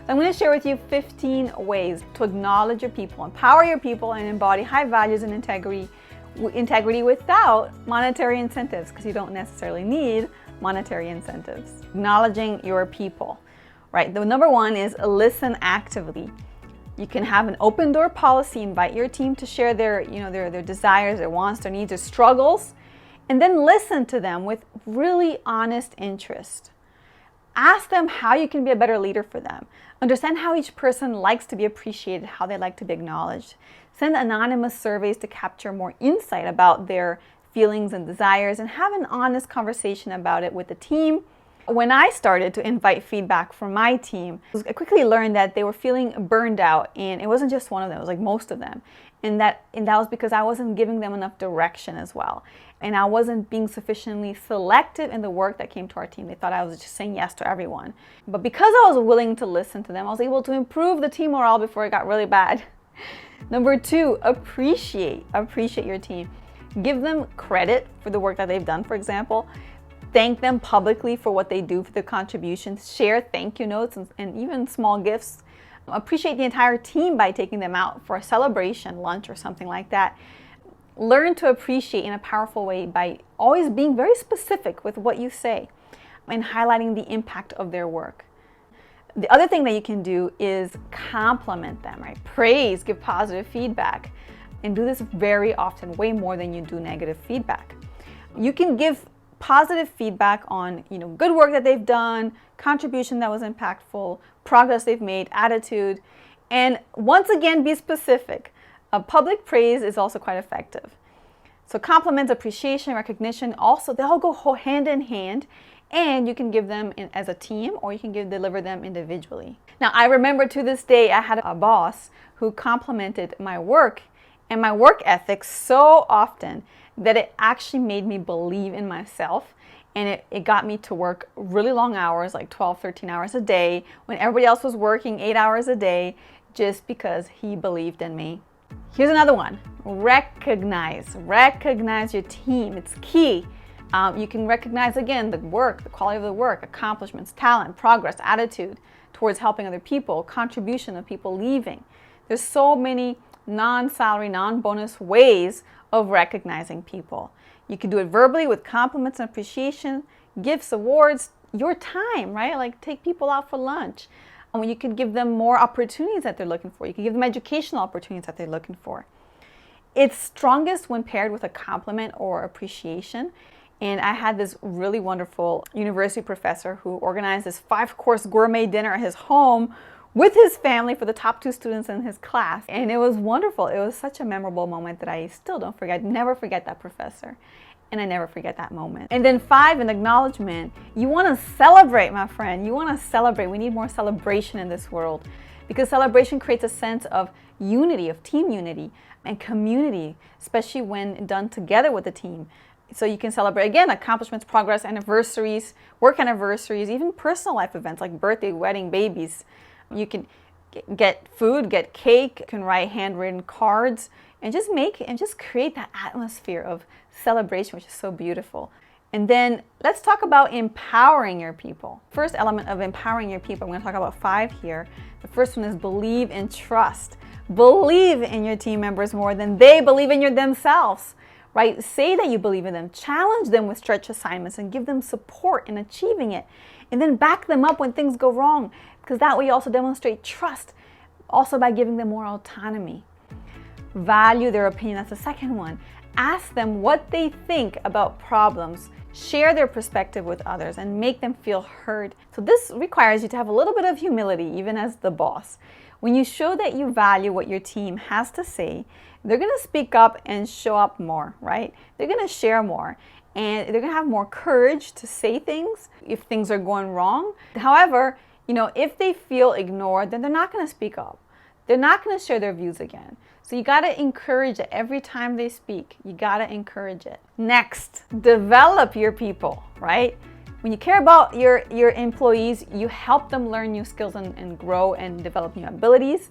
So I'm going to share with you 15 ways to acknowledge your people, empower your people, and embody high values and integrity without monetary incentives, because you don't necessarily need monetary incentives. Acknowledging your people, right? The number one is listen actively. You can have an open door policy, invite your team to share their desires, their wants, their needs, their struggles, and then listen to them with really honest interest. Ask them how you can be a better leader for them. Understand how each person likes to be appreciated, how they like to be acknowledged. Send anonymous surveys to capture more insight about their feelings and desires, and have an honest conversation about it with the team. When I started to invite feedback from my team, I quickly learned that they were feeling burned out, and it wasn't just one of them, it was like most of them. And that was because I wasn't giving them enough direction as well. And I wasn't being sufficiently selective in the work that came to our team. They thought I was just saying yes to everyone. But because I was willing to listen to them, I was able to improve the team morale before it got really bad. Number two, appreciate your team. Give them credit for the work that they've done, for example. Thank them publicly for what they do, for their contributions. Share thank you notes and even small gifts. Appreciate the entire team by taking them out for a celebration, lunch, or something like that. Learn to appreciate in a powerful way by always being very specific with what you say and highlighting the impact of their work. The other thing that you can do is compliment them, right? Praise, give positive feedback, and do this very often, way more than you do negative feedback. You can give positive feedback on, good work that they've done, contribution that was impactful, progress they've made, attitude, and once again, be specific. Public praise is also quite effective. So compliments, appreciation, recognition, also they all go hand in hand, and you can give them as a team, or you can deliver them individually. Now, I remember to this day, I had a boss who complimented my work and my work ethic so often that it actually made me believe in myself, and it got me to work really long hours, like 12, 13 hours a day, when everybody else was working 8 hours a day, just because he believed in me. Here's another one. Recognize your team. It's key. You can recognize, again, the work, the quality of the work, accomplishments, talent, progress, attitude towards helping other people, contribution of people leaving. There's so many non-salary, non-bonus ways of recognizing people. You can do it verbally with compliments and appreciation, gifts, awards, your time, right? Like take people out for lunch. You can give them more opportunities that they're looking for. You can give them educational opportunities that they're looking for. It's strongest when paired with a compliment or appreciation. And I had this really wonderful university professor who organized this 5-course gourmet dinner at his home with his family for the top 2 students in his class. And it was wonderful. It was such a memorable moment that I still don't forget. Never forget that professor. And I never forget that moment. And then 5, an acknowledgement. You want to celebrate, my friend. You want to celebrate. We need more celebration in this world, because celebration creates a sense of unity, of team unity and community, especially when done together with the team. So you can celebrate, again, accomplishments, progress, anniversaries, work anniversaries, even personal life events like birthday, wedding, babies. You can get food, get cake, you can write handwritten cards, and just create that atmosphere of celebration, which is so beautiful. And then let's talk about empowering your people. First element of empowering your people, I'm going to talk about 5 here. The first one is believe and trust. Believe in your team members more than they believe in themselves, right? Say that you believe in them. Challenge them with stretch assignments and give them support in achieving it. And then back them up when things go wrong, because that way you also demonstrate trust, also by giving them more autonomy. Value their opinion. That's the second one. Ask them what they think about problems. Share their perspective with others and make them feel heard. So this requires you to have a little bit of humility, even as the boss. When you show that you value what your team has to say, they're going to speak up and show up more, right? They're going to share more, and they're going to have more courage to say things if things are going wrong. However, if they feel ignored, then they're not going to speak up. They're not going to share their views again. So you got to encourage it every time they speak. You got to encourage it. Next, develop your people, right? When you care about your employees, you help them learn new skills and grow and develop new abilities.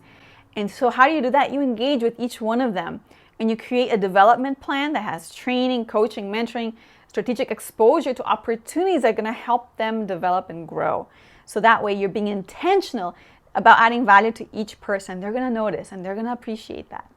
And so how do you do that? You engage with each one of them, and you create a development plan that has training, coaching, mentoring, strategic exposure to opportunities that are going to help them develop and grow. So that way you're being intentional about adding value to each person. They're going to notice and they're going to appreciate that.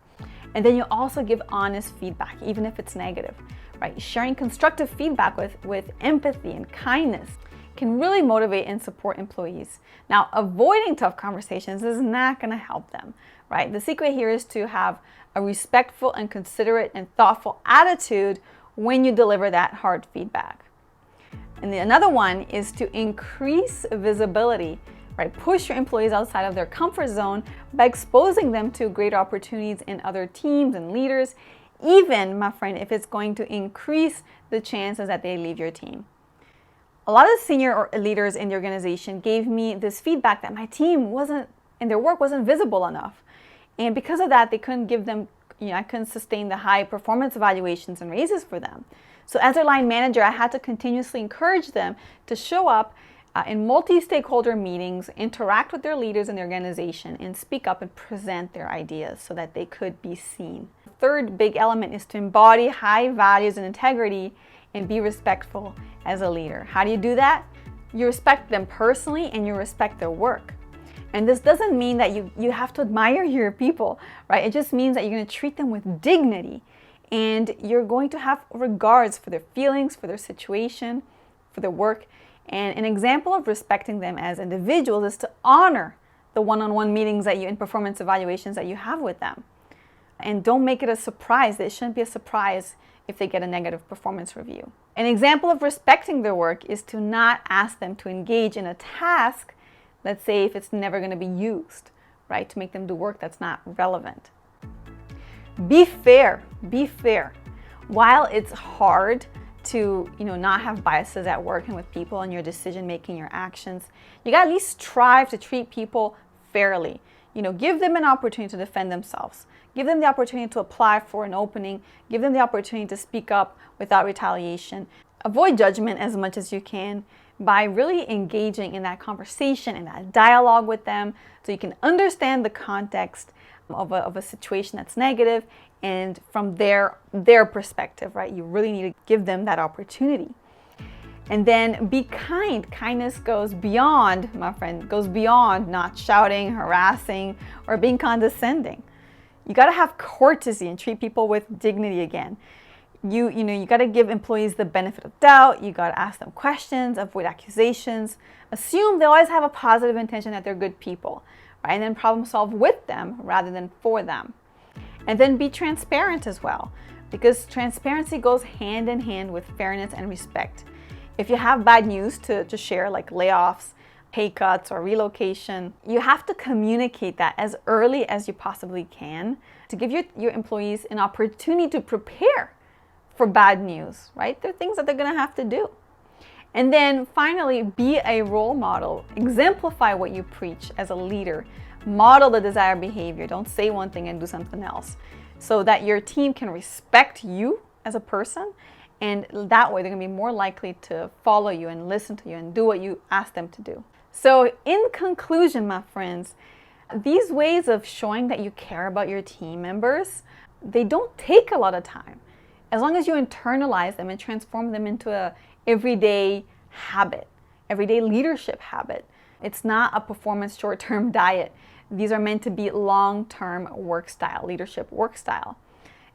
And then you also give honest feedback, even if it's negative, right? Sharing constructive feedback with empathy and kindness can really motivate and support employees. Now, avoiding tough conversations is not going to help them, right? The secret here is to have a respectful and considerate and thoughtful attitude when you deliver that hard feedback. And another one is to increase visibility, right? Push your employees outside of their comfort zone by exposing them to greater opportunities in other teams and leaders, even, my friend, if it's going to increase the chances that they leave your team. A lot of senior leaders in the organization gave me this feedback that my team and their work wasn't visible enough. And because of that, they couldn't give them, I couldn't sustain the high performance evaluations and raises for them. So as their line manager, I had to continuously encourage them to show up in multi-stakeholder meetings, interact with their leaders in the organization, and speak up and present their ideas so that they could be seen. The third big element is to embody high values and integrity and be respectful as a leader. How do you do that? You respect them personally and you respect their work. And this doesn't mean that you have to admire your people, right? It just means that you're going to treat them with dignity and you're going to have regards for their feelings, for their situation, for their work. And an example of respecting them as individuals is to honor the one-on-one meetings and performance evaluations that you have with them. And don't make it a surprise. It shouldn't be a surprise if they get a negative performance review. An example of respecting their work is to not ask them to engage in a task, let's say if it's never going to be used, right? To make them do work that's not relevant. Be fair. Be fair. While it's hard to not have biases at work and with people and your decision making, your actions, you got to at least strive to treat people fairly. Give them an opportunity to defend themselves. Give them the opportunity to apply for an opening. Give them the opportunity to speak up without retaliation. Avoid judgment as much as you can by really engaging in that conversation and that dialogue with them so you can understand the context of a situation that's negative and from their perspective, right? You really need to give them that opportunity. And then be kind. Kindness goes beyond, my friend, goes beyond not shouting, harassing, or being condescending. You got to have courtesy and treat people with dignity again. You got to give employees the benefit of doubt. You got to ask them questions, avoid accusations, assume they always have a positive intention that they're good people, right? And then problem solve with them rather than for them. And then be transparent as well, because transparency goes hand in hand with fairness and respect. If you have bad news to share, like layoffs, pay cuts, or relocation, you have to communicate that as early as you possibly can to give your employees an opportunity to prepare for bad news, right? There are things that they're going to have to do. And then finally, be a role model. Exemplify what you preach as a leader. Model the desired behavior. Don't say one thing and do something else, so that your team can respect you as a person. And that way, they're going to be more likely to follow you and listen to you and do what you ask them to do. So in conclusion, my friends, these ways of showing that you care about your team members, they don't take a lot of time. As long as you internalize them and transform them into a everyday habit, everyday leadership habit. It's not a performance short-term diet. These are meant to be long-term work style, leadership work style.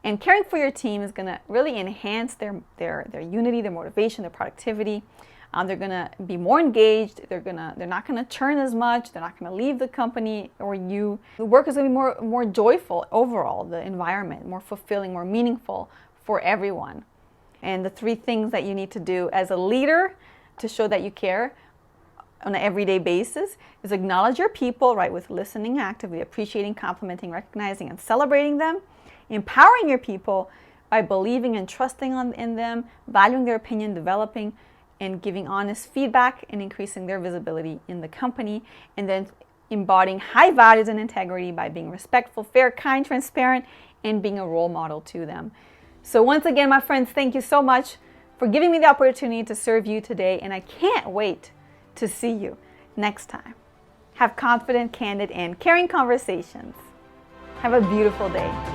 And caring for your team is going to really enhance their unity, their motivation, their productivity. They're going to be more engaged. They're not going to churn as much. They're not going to leave the company or you. The work is going to be more joyful overall, the environment, more fulfilling, more meaningful for everyone. And the 3 things that you need to do as a leader to show that you care on an everyday basis is acknowledge your people, right, with listening actively, appreciating, complimenting, recognizing, and celebrating them. Empowering your people by believing and trusting in them, valuing their opinion, developing and giving honest feedback and increasing their visibility in the company. And then embodying high values and integrity by being respectful, fair, kind, transparent, and being a role model to them. So once again, my friends, thank you so much for giving me the opportunity to serve you today. And I can't wait to see you next time. Have confident, candid, and caring conversations. Have a beautiful day.